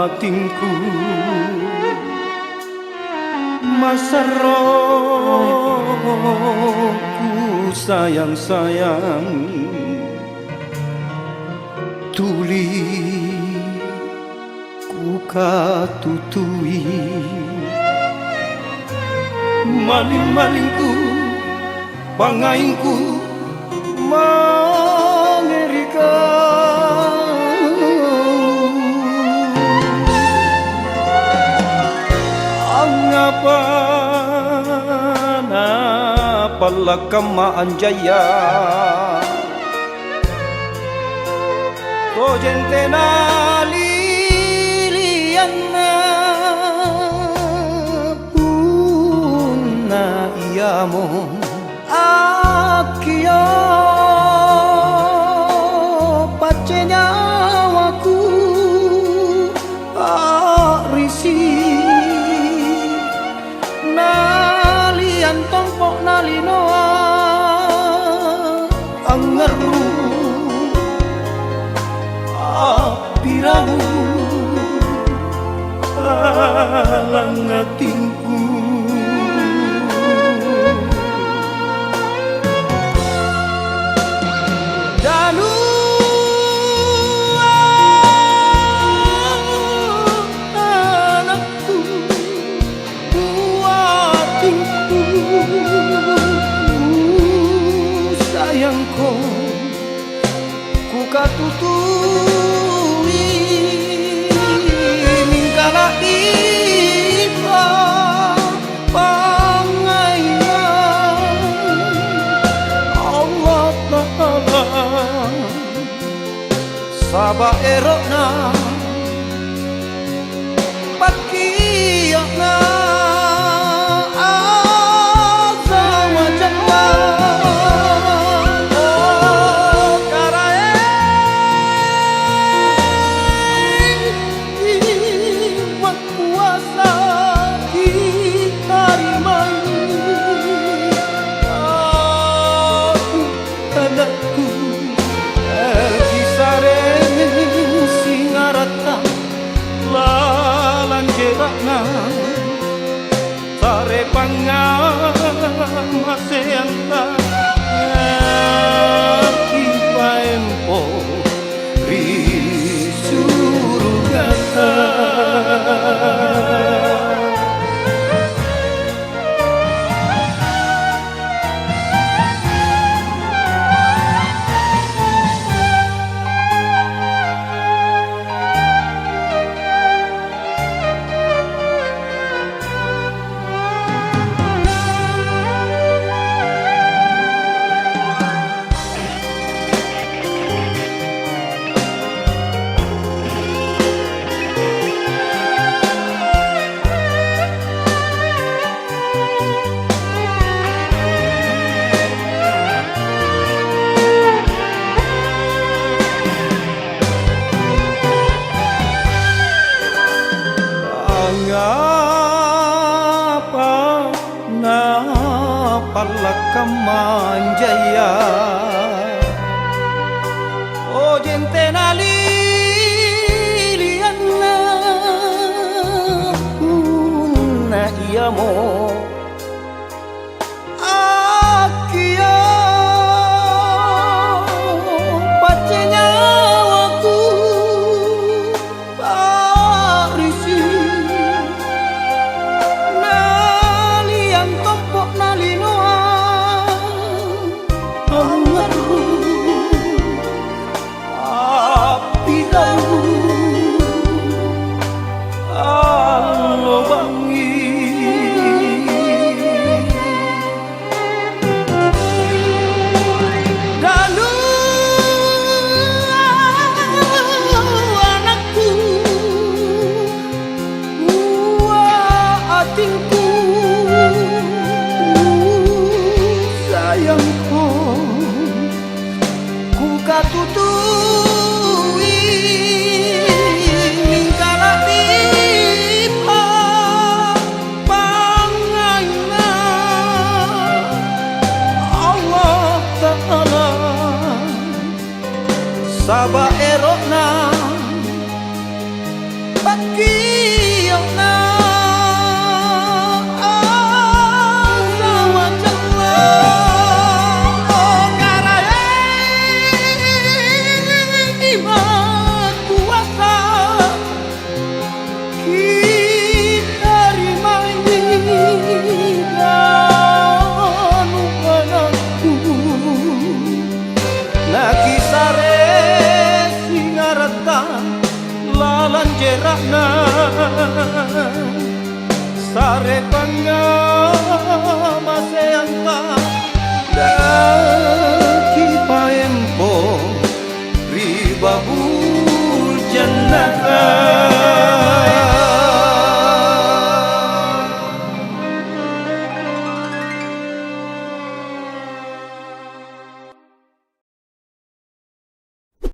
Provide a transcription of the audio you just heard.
batinku Masarokku sayang-sayang Tuli ku katutui Maling-malingku pangaingku mengerikan Angapa palakama anjaya to gente na liliana punna iamo akio pace nyawaku arisi nalian tompok nalinoa angeru apiramu alang atinku danu anakku buatinku sayangku ku katutui mingkala ipa pangainan Allah Ta'ala Saba erokna pakiyokna asa wajahna oh karaeng iwak puasa ditarimai aku anakku lalang jerakna sare pangama seanta kipa empo risurugata Ngapa palakamanjaya oh gente na liliana na iamo akio pace nyawaku parisi nalian tompok nalinoa angeru apiramu alobangi danu anakku atinku sayangku ku katutui mingkala tipa pangaina Allah Ta'ala Saba erokna Kiona Asa wajalla Karai iman kuasa Kita rimayi Dan upananku Naki sare singarata lalan jerakna sare panga maseanta daki paempo ribabul jannah